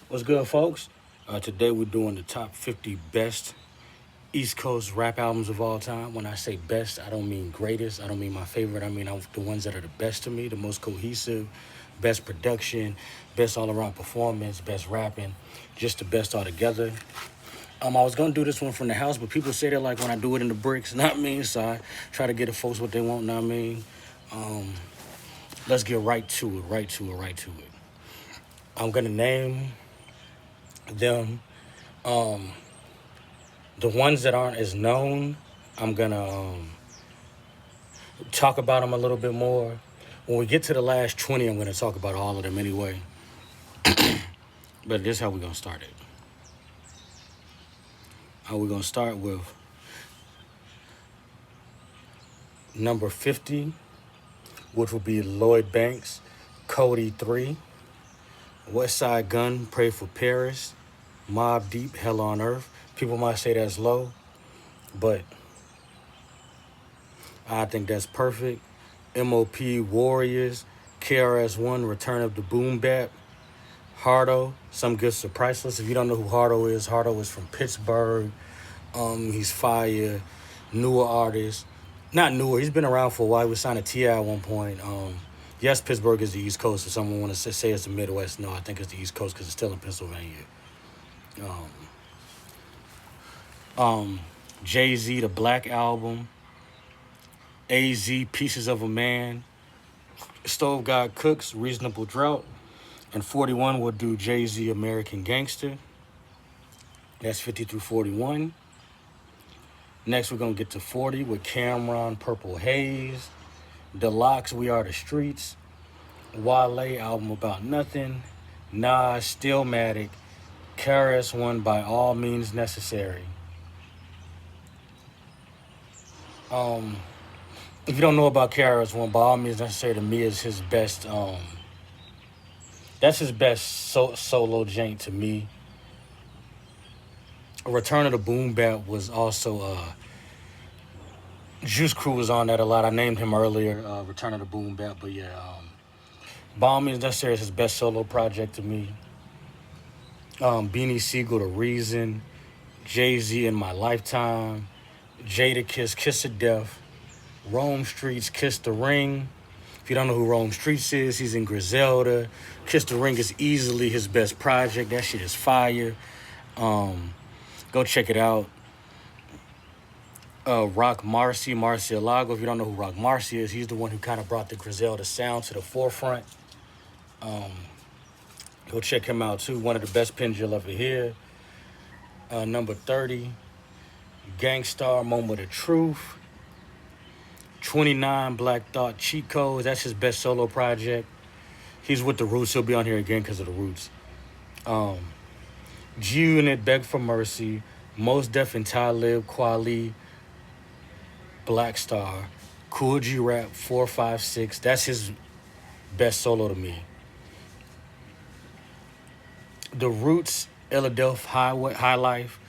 What's good, folks? Today we're doing the top 50 best East Coast rap albums of all time. When I say best, I don't mean greatest. I don't mean my favorite. I mean the ones that are the best to me, the most cohesive, best production, best all around performance, best rapping, just the best altogether. I was gonna do this one from the house, but people say they like when I do it in the bricks. Not me, so I try to get the folks what they want. Not me. Um, let's get right to it. Right to it. I'm gonna name them. Um, the ones that aren't as known, I'm gonna talk about them a little bit more. When we get to the last 20, I'm gonna talk about all of them anyway. But this is how we're gonna start it. How we're gonna start with number 50, which will be Lloyd Banks, Cody 3, West Side Gun, Pray for Paris, Mob Deep, Hell on Earth. People might say that's low, but I think that's perfect. MOP Warriors, KRS-One, Return of the Boom Bap, Hardo, Some Gifts Are Priceless. If you don't know who Hardo is from Pittsburgh. He's fire, newer artist. Not newer, he's been around for a while. He was signed to T.I. at one point. Yes, Pittsburgh is the East Coast. If someone want to say it's the Midwest, no, I think it's the East Coast because it's still in Pennsylvania. Jay-Z, The Black Album, AZ, Pieces of a Man, Stove God Cooks, Reasonable Drought, and 41 will do Jay-Z, American Gangster. That's 50 through 41. Next, we're going to get to 40 with Cameron, Purple Haze, Deluxe, We Are the Streets, Wale, Album About Nothing, Nas, Stillmatic, KRS-One, By All Means Necessary. If you don't know about KRS-One, By All Means Necessary to me is his best. That's his best solo jank to me. Return of the Boom Bap was also Juice Crew was on that a lot. I named him earlier, Return of the Boom Bap, but yeah, By All Means Necessary is his best solo project to me. Beanie Siegel, The Reason, Jay-Z, In My Lifetime, Jadakiss, Kiss of Death, Rome Streets, Kiss the Ring. If you don't know who Rome Streets is, he's in Griselda. Kiss the Ring is easily his best project. That shit is fire. Go check it out. Rock Marcy, Marcielago. If you don't know who Rock Marcy is, he's the one who kind of brought the Griselda sound to the forefront. Go check him out too. One of the best pins you'll ever hear. Number 30, Gangstar, Moment of Truth. 29, Black Thought, Cheat Codes. That's his best solo project. He's with the Roots. He'll be on here again because of the Roots. G-Unit, Beg for Mercy, Mos Def and Talib, Kweli, Black Star, Cool G Rap, 456. That's his best solo to me. The Roots, Philadelphia High Life,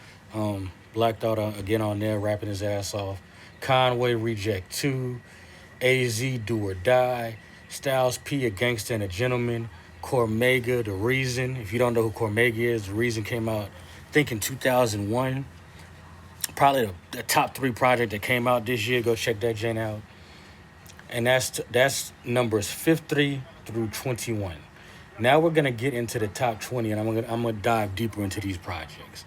Black Thought again on there, rapping his ass off. Conway, Reject 2, AZ, Do or Die, Styles P, A Gangsta and a Gentleman, Cormega, The Reason. If you don't know who Cormega is, The Reason came out, I think, in 2001. Probably the top 3 project that came out this year. Go check that Jane out. And that's numbers 50 through 21. Now we're gonna get into the top 20, and I'm gonna dive deeper into these projects.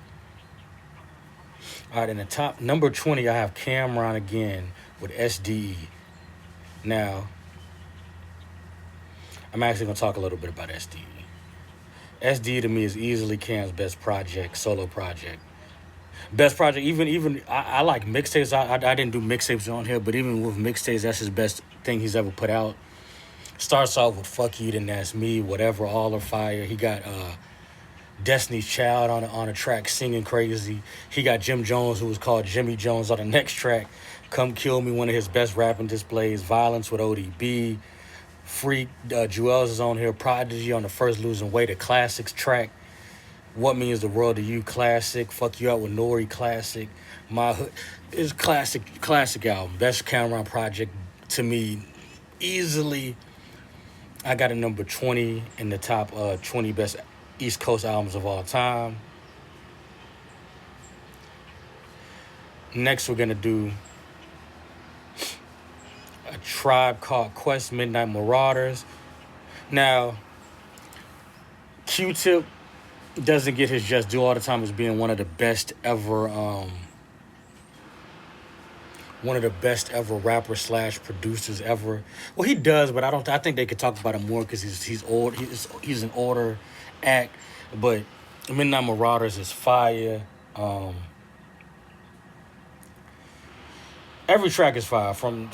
All right, in the top number 20, I have Cameron again with SDE. Now, I'm actually gonna talk a little bit about SDE. SDE to me is easily Cam's best project, solo project. Best project, even I like mixtapes. I didn't do mixtapes on here, but even with mixtapes, that's his best thing he's ever put out. Starts off with Fuck You, Then That's Me, Whatever, All are Fire. He got Destiny's Child on a track, Singing Crazy. He got Jim Jones, who was called Jimmy Jones, on the next track. Come Kill Me, one of his best rapping displays. Violence with ODB. Freak, Jewels is on here. Prodigy on the First Losing Weight, a classics track. What Means the World to You, classic. Fuck You Out with Nori, classic. My Hood is classic album. Best Cameron project to me, easily. I got a number 20 in the top 20 best East Coast albums of all time. Next, we're gonna do A Tribe Called Quest, Midnight Marauders. Now, Q-Tip doesn't get his just due all the time as being one of the best ever rappers slash producers ever. Well, he does, but I don't. I think they could talk about him more because he's old. He's an older act, but Midnight Marauders is fire. Every track is fire. From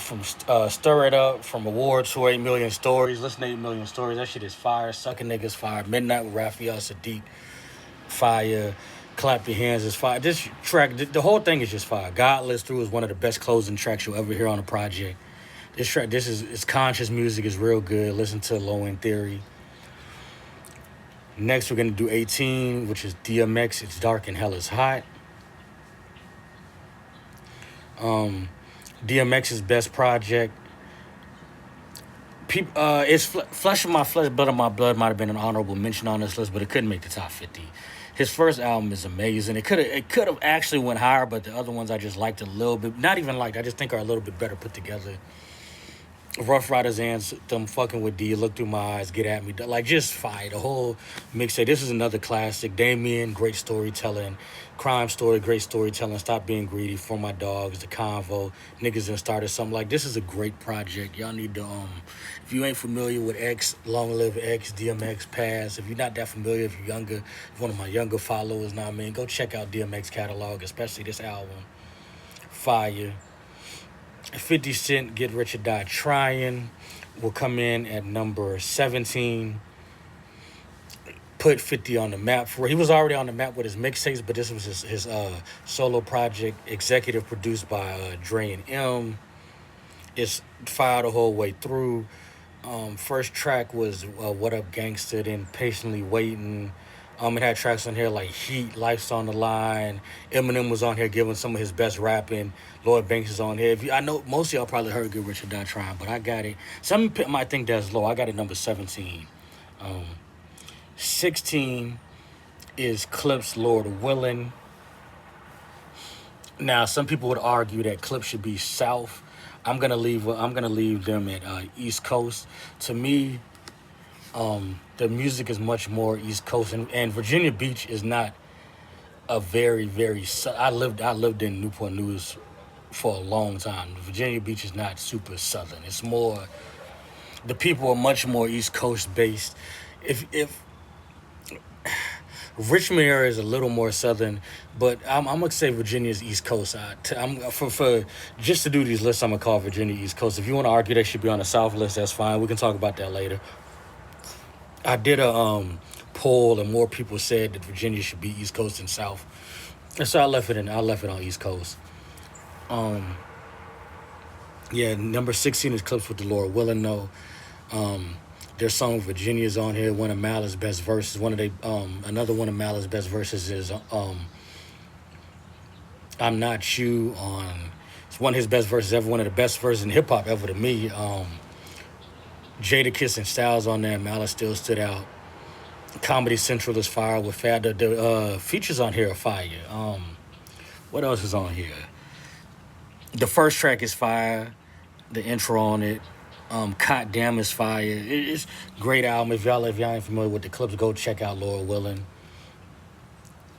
Stir It Up, from Awards to 8 Million Stories. Listen to 8 Million Stories. That shit is fire. Sucking Niggas fire. Midnight with Raphael Sadiq fire. Clap Your Hands is fire. This track, the whole thing is just fire. Godless Through is one of the best closing tracks you'll ever hear on a project. This track, it's conscious music, is real good. Listen to Low End Theory. Next, we're gonna do 18, which is DMX. It's Dark and Hell is Hot. DMX's best project. It's Flesh of My Flesh, Blood of My Blood might have been an honorable mention on this list, but it couldn't make the top 50. His first album is amazing. It could have actually went higher, but the other ones I just liked a little bit. Not even liked. I just think are a little bit better put together. Rough Riders Anthem, Fucking With D, Look Through My Eyes, Get At Me. Like, just fire. The whole mixtape. This is another classic. Damien, great storytelling. Crime Story, great storytelling. Stop Being Greedy, For My Dogs, The Convo. Niggas Done Started Something. Like, this is a great project. Y'all need to, if you ain't familiar with X, Long Live X, DMX, Pass. If you're not that familiar, if you're younger, if one of my younger followers, know what I mean, go check out DMX catalog, especially this album. Fire. 50 Cent, Get Rich or Die Trying, will come in at number 17. Put 50 on the map. He was already on the map with his mixtapes, but this was his solo project, executive produced by Dre and M. It's fire the whole way through. First track was What Up Gangsta, then Patiently Waiting. It had tracks on here like Heat, Life's on the Line. Eminem was on here giving some of his best rapping. Lloyd Banks is on here. I know most of y'all probably heard Get Rich or Die Trying, but I got it. Some people might think that's low. I got it number 17. 16 is Clip's Lord Willin'. Now, some people would argue that Clip should be South. I'm gonna leave them at East Coast. To me, the music is much more East Coast, and Virginia Beach is not a very, very. I lived in Newport News for a long time. Virginia Beach is not super southern. It's more. The people are much more East Coast based. If Richmond area is a little more southern, but I'm gonna say Virginia's East Coast. For just to do these lists, I'm gonna call Virginia East Coast. If you want to argue they should be on the South list, that's fine. We can talk about that later. I did a poll, and more people said that Virginia should be East Coast and South, and so I left it on East Coast. Yeah, number 16 is Clips with the Lord Willin'. No, their song Virginia's on here. One of Malice's best verses. Another one of Malice's best verses is I'm Not You. It's one of his best verses ever. One of the best verses in hip hop ever to me. Jadakiss and Styles on there. Malice still stood out. Comedy Central is fire with Fat. The features on here are fire. What else is on here? The first track is fire. The intro on it. Cot Damn is fire. It's a great album. If y'all ain't familiar with the Clips, go check out Lord Willin'.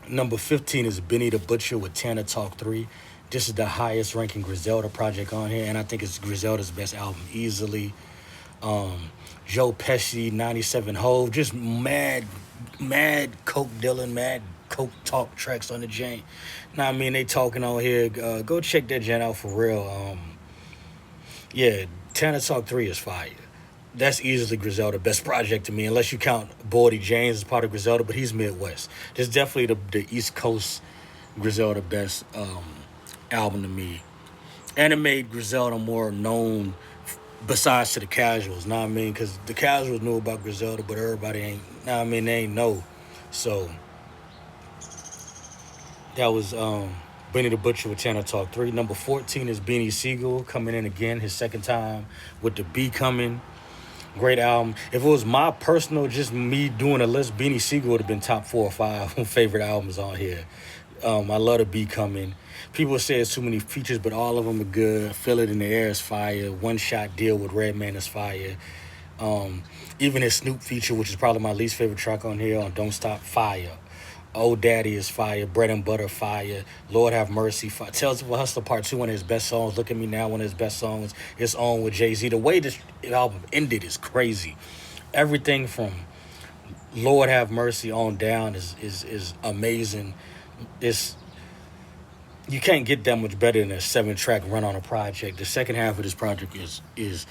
Number 15 is Benny the Butcher with Tana Talk 3. This is the highest ranking Griselda project on here, and I think it's Griselda's best album easily. Joe Pesci, 97 Hove, just mad coke dealing, mad coke talk tracks on the jank. Now, I mean, they talking on here. Go check that jank out for real. Yeah, Tana Talk 3 is fire. That's easily Griselda best project to me, unless you count Bordy James as part of Griselda, but he's Midwest. This is definitely the East Coast Griselda best album to me. And it made Griselda more known besides to the casuals, know what I mean? Because the casuals knew about Griselda, but everybody ain't, know what I mean? They ain't know. So that was Benny the Butcher with Tana Talk 3. Number 14 is Beanie Siegel coming in again, his second time with the B coming. Great album. If it was my personal, just me doing a list, Beanie Siegel would have been top 4 or 5 favorite albums on here. I love the Be Coming. People say it's too many features, but all of them are good. Feel It in the Air is fire. One Shot Deal with Redman is fire. Even his Snoop feature, which is probably my least favorite track on here, on Don't Stop, fire. Old Daddy is fire. Bread and Butter, fire. Lord Have Mercy, fire. Tales of a Hustler Part 2, one of his best songs. Look at Me Now, one of his best songs. It's On with Jay-Z. The way this album ended is crazy. Everything from Lord Have Mercy on down is amazing. It's You can't get that much better than a 7-track run on a project. The second half of this project is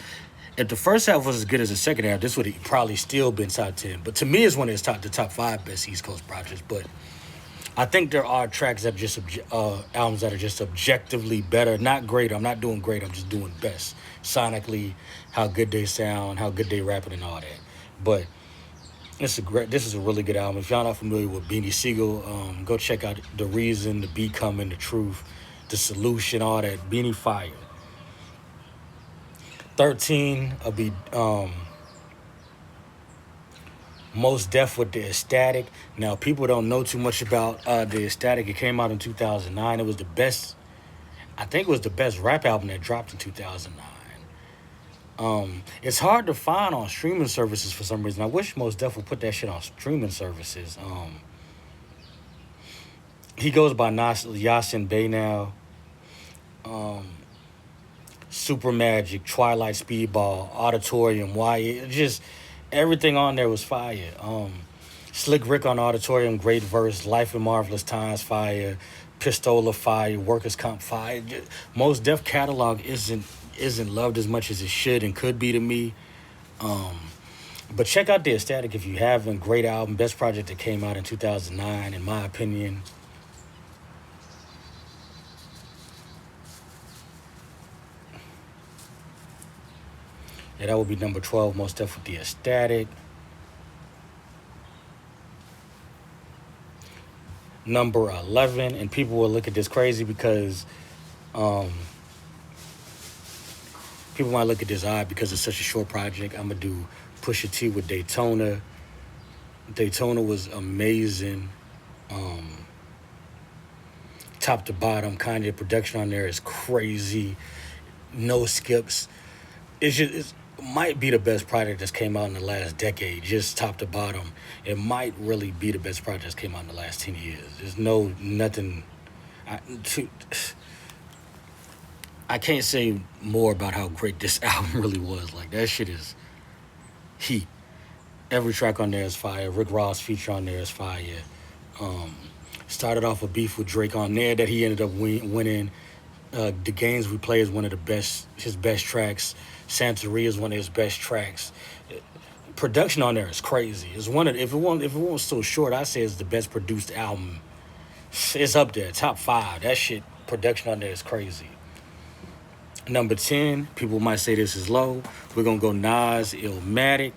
if the first half was as good as the second half, this would have probably still been top 10. But to me, it's one of the top 5 best East Coast projects. But I think there are tracks that are just albums that are just objectively better. Not great. I'm not doing great. I'm just doing best sonically, how good they sound, how good they rapping, and all that. But this is a really good album. If y'all not familiar with Beanie Siegel, go check out The Reason, The Be Coming, The Truth, The Solution, all that. Beanie fire. 13 will be Most Def with The Ecstatic. Now, people don't know too much about The Ecstatic. It came out in 2009. It was the best, I think it was the best rap album that dropped in 2009. It's hard to find on streaming services for some reason. I wish Most Def would put that shit on streaming services. He goes by Yasin Bey now. Super Magic, Twilight Speedball, Auditorium, Wyatt, just everything on there was fire. Slick Rick on Auditorium, great verse. Life in Marvelous Times, fire. Pistola, fire. Workers' Comp, fire. Most Def catalog isn't loved as much as it should and could be to me. But check out The Ecstatic if you haven't. Great album, best project that came out in 2009, in my opinion. Yeah, that would be number 12, Most Def with The Ecstatic. Number 11, and people will look at this crazy because people might look at this odd because it's such a short project. I'm going to do Pusha T with Daytona. Daytona was amazing. Top to bottom, Kanye production on there is crazy. No skips. It might be the best project that's came out in the last decade, just top to bottom. It might really be the best project that's came out in the last 10 years. There's nothing. I can't say more about how great this album really was. Like, that shit is heat. Every track on there is fire. Rick Ross feature on there is fire. Started off a beef with Drake on there that he ended up winning. The Games We Play is one of his best tracks. Santeria is one of his best tracks. Production on there is crazy. It's if it wasn't so short, I'd say it's the best produced album. It's up there, top 5. That shit, production on there is crazy. Number 10, people might say this is low. We're gonna go Nas, Illmatic.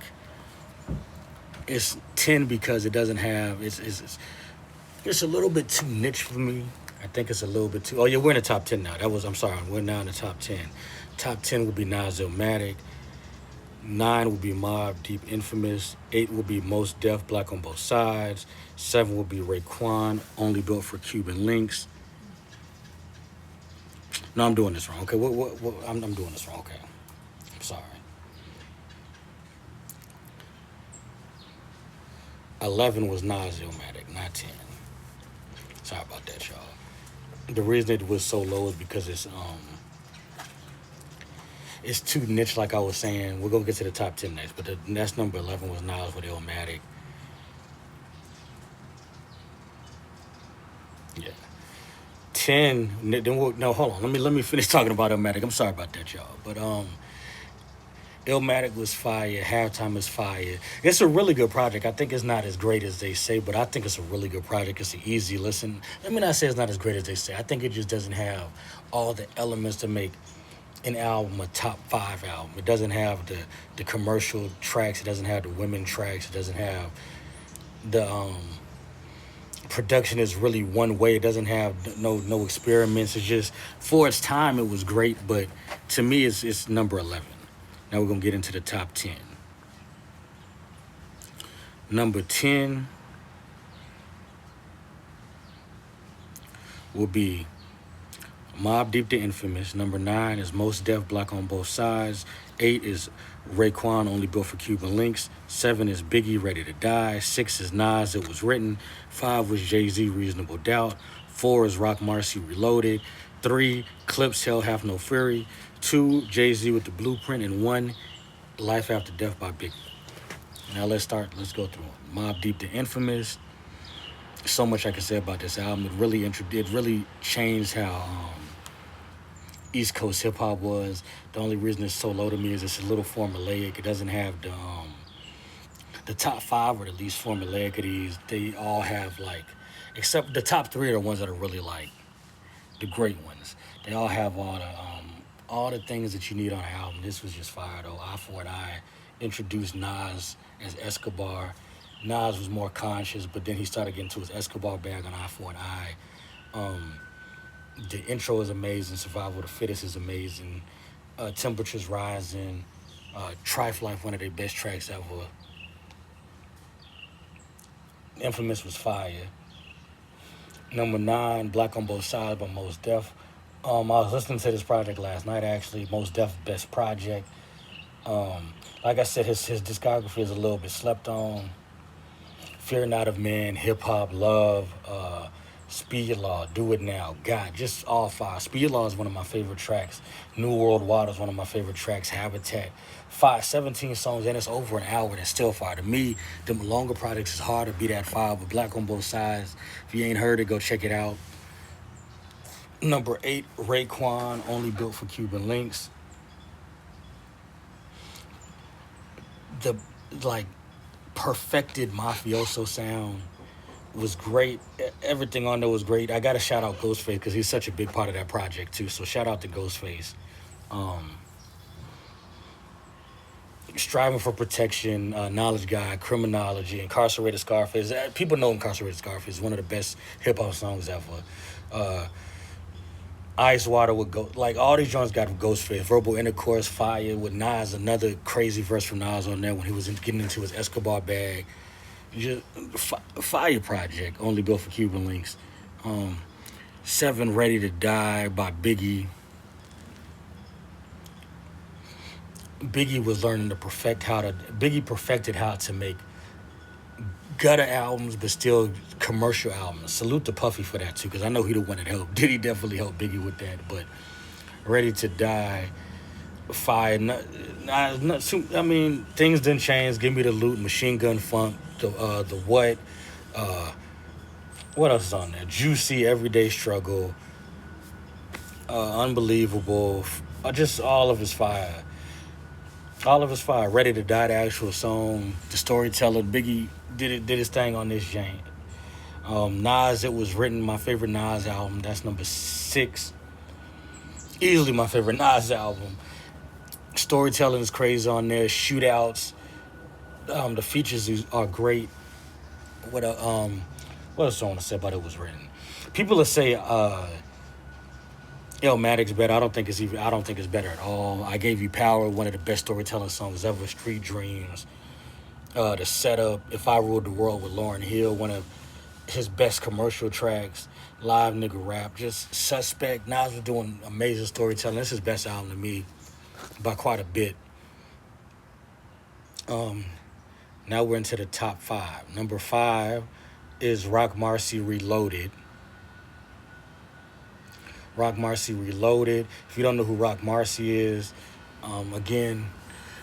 It's 10 because it doesn't have. It's a little bit too niche for me. I think it's a little bit too. Oh yeah, we're in the top 10 now. I'm sorry, we're now in the top 10. Top 10 would be Nas, Illmatic. 9 would be Mobb Deep, Infamous. 8 would be Most Def, Black on Both Sides. 7 would be Raekwon, Only Built for Cuban Links. No, I'm doing this wrong. Okay, I'm doing this wrong. Okay, I'm sorry. 11 was Nas, Illmatic, not 10. Sorry about that, y'all. The reason it was so low is because it's too niche, like I was saying. We're going to get to the top 10 next, but the next number 11 was Nas with Illmatic. Yeah. 10, no, hold on. Let me finish talking about Illmatic. I'm sorry about that, y'all. But Illmatic was fire. Halftime is fire. It's a really good project. I think it's not as great as they say, but I think it's a really good project. It's an easy listen. Let me not say it's not as great as they say. I think it just doesn't have all the elements to make an album a top 5 album. It doesn't have the commercial tracks. It doesn't have the women tracks. It doesn't have the production is really one way. It doesn't have no experiments. It's just, for its time, it was great, but to me, it's number 11. Now we're going to get into the top 10. Number 10 will be Mobb Deep the Infamous. Number 9 is Mos Def Black on Both Sides. 8 is Raekwon Only Built for Cuban Links. 7 is Biggie Ready to Die. 6 is Nas It Was Written. 5 was Jay-Z Reasonable Doubt. 4 is Rock Marcy Reloaded. 3 Clips Hell Have No Fury. 2 Jay-Z with the Blueprint. And 1 Life After Death by Biggie. Now let's go through them. Mobb Deep the Infamous. So much I can say about this album. It really changed how East Coast hip hop was. The only reason it's so low to me is it's a little formulaic. It doesn't have the top 5 or the least formulaic of these. They all have like, except the top 3 are the ones that are really like the great ones. They all have all the things that you need on an album. This was just fire though. Eye for an Eye introduced Nas as Escobar. Nas was more conscious, but then he started getting to his Escobar bag on Eye for an Eye. The intro is amazing. Survival of the Fittest is amazing. Temperatures Rising. Trife Life, one of their best tracks ever. Infamous was fire. Number 9, Black on Both Sides by Mos Def. I was listening to this project last night, actually. Mos Def best project. Like I said, his discography is a little bit slept on. Fear Not of Man, Hip Hop, Love, Speed Law, Do It Now, God, just all 5. Speed Law is one of my favorite tracks. New World Water is one of my favorite tracks. Habitat, 17 songs, and it's over an hour, and it's still fire. To me, the longer projects is hard to beat that 5, but Black on Both Sides, if you ain't heard it, go check it out. Number 8, Raekwon, Only Built for Cuban Links. The, perfected mafioso sound was great. Everything on there was great. I gotta shout out Ghostface because he's such a big part of that project too. So shout out to Ghostface. Striving for Protection, Knowledge Guy, Criminology, Incarcerated Scarface. People know Incarcerated Scarface is one of the best hip hop songs ever. Ice Water with all these joints got Ghostface. Verbal Intercourse, fire with Nas, another crazy verse from Nas on there when he was getting into his Escobar bag. Just fire project, Only Built for Cuban Links. 7 Ready to Die by Biggie. Biggie perfected how to make gutter albums, but still commercial albums. Salute to Puffy for that too, because I know he the one that helped. Diddy definitely helped Biggie with that. But Ready to Die, fire. I mean, things didn't change. Give Me the Loot, Machine Gun Funk, the What. What else is on there? Juicy, Everyday Struggle, Unbelievable. Just all of his fire. All of his fire. Ready to Die, the actual song, the storyteller. Biggie did his thing on this jank. Nas, It Was Written, my favorite Nas album. That's number 6. Easily my favorite Nas album. Storytelling is crazy on there. Shootouts. The features are great. What else I want to say about It Was Written? People that say Illmatic's better. I don't think it's better at all. I Gave You Power, one of the best storytelling songs ever. Street Dreams. The Setup, If I Ruled the World with Lauryn Hill, one of his best commercial tracks. Live Nigga Rap, just Suspect. Nas was doing amazing storytelling. This is his best album to me by quite a bit. Now we're into the top 5. Number 5 is Rock Marcy Reloaded. Rock Marcy Reloaded. If you don't know who Rock Marcy is, again,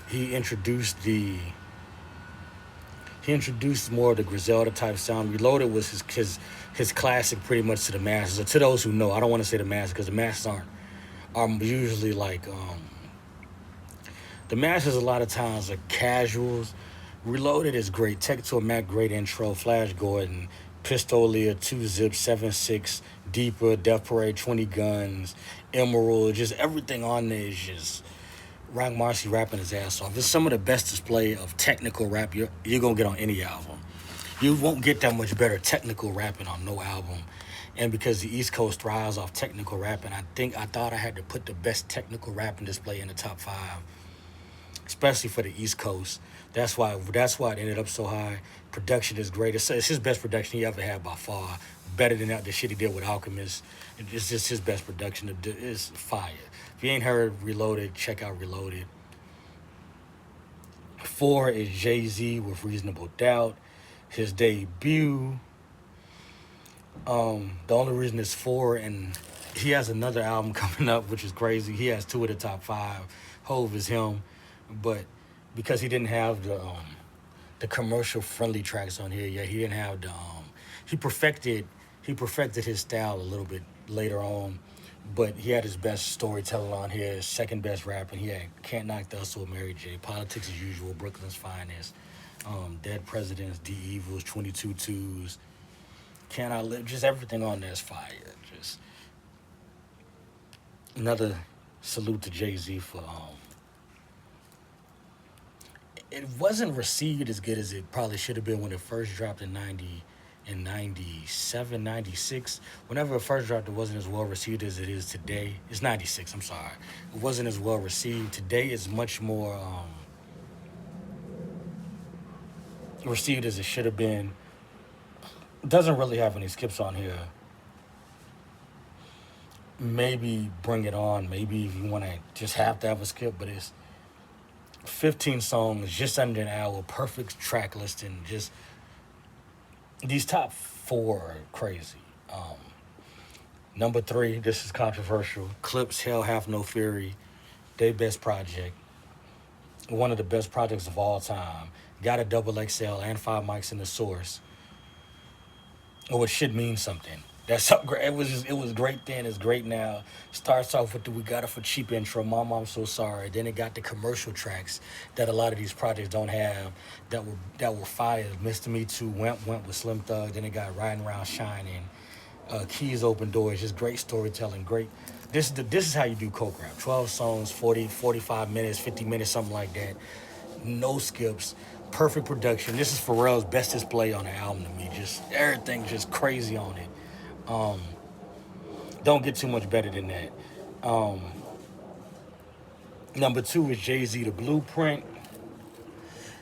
he introduced more of the Griselda type sound. Reloaded was his classic pretty much to the masses. Or to those who know, I don't want to say the masses because the masses are usually like the masses a lot of times are casuals. Reloaded is great. Tech to a Mac, great intro. Flash Gordon, Pistolia, 2-Zip, 7-6, Deeper, Death Parade, 20 Guns, Emerald. Just everything on there is just Rock Marcy rapping his ass off. It's some of the best display of technical rap you're going to get on any album. You won't get that much better technical rapping on no album. And because the East Coast thrives off technical rapping, I thought I had to put the best technical rapping display in the top 5, especially for the East Coast. That's why it ended up so high. Production is great. It's his best production he ever had by far. Better than the shit he did with Alchemist. It's just his best production. It's fire. If you ain't heard Reloaded, check out Reloaded. 4 is Jay-Z with Reasonable Doubt. His debut. The only reason it's 4, and he has another album coming up, which is crazy. He has 2 of the top 5. Hove is him, but because he didn't have the commercial friendly tracks on here yet, he didn't have the he perfected his style a little bit later on, but he had his best storytelling on here, his second best rapping. He had Can't Knock the Hustle with Mary J, Politics as Usual, Brooklyn's Finest, Dead Presidents, D Evils, 22 Twos, Can I Live, just everything on there is fire. Just another salute to Jay-Z for it wasn't received as good as it probably should have been when it first dropped in 97, 96. Whenever it first dropped, it wasn't as well received as it is today. It's 96, I'm sorry. It wasn't as well received. Today it's much more received as it should have been. It doesn't really have any skips on here. Maybe Bring It On. Maybe if you want to just have to have a skip, but it's 15 songs, just under an hour, perfect track listing. Just these top 4 are crazy. Number 3, this is controversial. Clips, Hell Hath No Fury, their best project. One of the best projects of all time. Got a double XL and 5 mics in the source. Oh, it should mean something. That's so great. It was great then. It's great now. Starts off with the "We Got It for Cheap" intro. Mama, I'm so sorry. Then it got the commercial tracks that a lot of these projects don't have. That were fire. Mr. Me Too went with Slim Thug. Then it got Riding Around Shining. Keys Open Doors. Just great storytelling. Great. This is how you do coke rap. 12 songs, 40, 45 minutes, 50 minutes, something like that. No skips. Perfect production. This is Pharrell's best display on the album to me. Just everything just crazy on it. Don't get too much better than that. Number 2 is Jay-Z, The Blueprint.